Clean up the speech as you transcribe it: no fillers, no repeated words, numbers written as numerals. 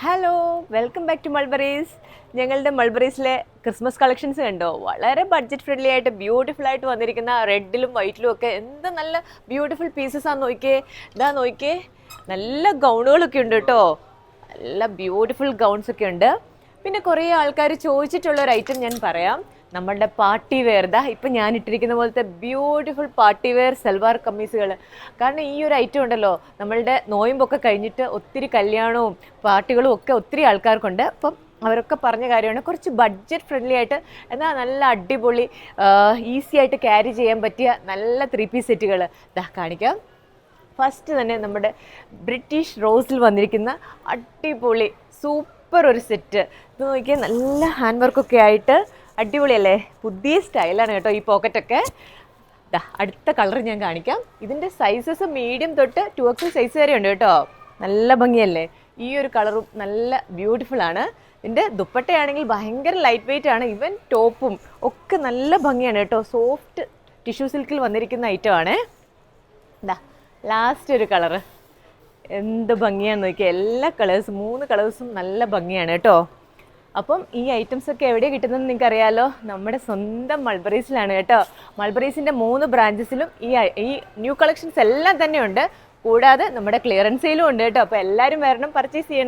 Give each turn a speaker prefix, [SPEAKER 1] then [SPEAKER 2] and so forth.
[SPEAKER 1] Hello, welcome back to Mulberries. ഞങ്ങളുടെ മൾബറീസിലെ Christmas collections കണ്ടോ? വളരെ ബഡ്ജറ്റ് ഫ്രണ്ട്ലി ആയിട്ട് ബ്യൂട്ടിഫുൾ ആയിട്ട് വന്നിരിക്കുന്ന റെഡിലും വൈറ്റിലും ഒക്കെ എന്ത് നല്ല ബ്യൂട്ടിഫുൾ പീസസ് ആണെന്ന് നോക്കിയേ. ഇതാ നോക്കിയേ, നല്ല ഗൗണുകളൊക്കെ ഉണ്ട് കേട്ടോ. നല്ല ബ്യൂട്ടിഫുൾ ഗൗൺസ് ഒക്കെ ഉണ്ട്. പിന്നെ കുറേ ആൾക്കാർ ചോദിച്ചിട്ടുള്ള ഒരു ഐറ്റം ഞാൻ പറയാം. നമ്മളുടെ പാർട്ടി വെയർ, ഇതാ ഇപ്പം ഞാൻ ഇട്ടിരിക്കുന്ന പോലത്തെ ബ്യൂട്ടിഫുൾ പാർട്ടി വെയർ സൽവാർ കമ്മീസുകൾ. കാരണം ഈ ഒരു ഐറ്റം ഉണ്ടല്ലോ, നമ്മളുടെ നോയമ്പൊക്കെ കഴിഞ്ഞിട്ട് ഒത്തിരി കല്യാണവും പാർട്ടികളും ഒക്കെ ഒത്തിരി ആൾക്കാർക്കുണ്ട്. അപ്പം അവരൊക്കെ പറഞ്ഞ കാര്യമാണ് കുറച്ച് ബഡ്ജറ്റ് ഫ്രണ്ട്ലി ആയിട്ട് എന്നാൽ നല്ല അടിപൊളി ഈസി ആയിട്ട് ക്യാരി ചെയ്യാൻ പറ്റിയ നല്ല 3 പീസ് സെറ്റുകൾ ഇതാ കാണിക്കാം. ഫസ്റ്റ് തന്നെ നമ്മുടെ ബ്രിട്ടീഷ് റോസിൽ വന്നിരിക്കുന്ന അടിപൊളി സൂപ്പർ ഒരു സെറ്റ്. ഇത് നോക്കിയാൽ നല്ല ഹാൻഡ് വർക്കൊക്കെ ആയിട്ട് അടിപൊളിയല്ലേ, പുതിയ സ്റ്റൈലാണ് കേട്ടോ ഈ പോക്കറ്റൊക്കെ. അടുത്ത കളർ ഞാൻ കാണിക്കാം. ഇതിൻ്റെ സൈസസ് മീഡിയം തൊട്ട് 2XL സൈസ് വരെ ഉണ്ട് കേട്ടോ. നല്ല ഭംഗിയല്ലേ, ഈ ഒരു കളറും നല്ല ബ്യൂട്ടിഫുൾ ആണ്. ഇതിൻ്റെ ദുപ്പട്ടയാണെങ്കിൽ ഭയങ്കര ലൈറ്റ് വെയിറ്റ് ആണ്. ഈവൻ ടോപ്പും ഒക്കെ നല്ല ഭംഗിയാണ് കേട്ടോ. സോഫ്റ്റ് ടിഷ്യൂ സിൽക്കിൽ വന്നിരിക്കുന്ന ഐറ്റം ആണ്. ലാസ്റ്റ് ഒരു കളറ് എന്ത് ഭംഗിയാന്ന് നോക്കിയാൽ, എല്ലാ കളേഴ്സും 3 കളേഴ്സും നല്ല ഭംഗിയാണ് കേട്ടോ. അപ്പം ഈ ഐറ്റംസ് ഒക്കെ എവിടെയാണ് കിട്ടുന്നതെന്ന് നിങ്ങൾക്ക് അറിയാലോ, നമ്മുടെ സ്വന്തം മൾബറീസിലാണ് കേട്ടോ. മൾബറീസിൻ്റെ 3 ബ്രാഞ്ചസിലും ഈ ന്യൂ കളക്ഷൻസ് എല്ലാം തന്നെ ഉണ്ട്. കൂടാതെ നമ്മുടെ ക്ലിയറൻസ് സെയിലും ഉണ്ട് കേട്ടോ. അപ്പോൾ എല്ലാവരും വരണം, പർച്ചേസ് ചെയ്യണം.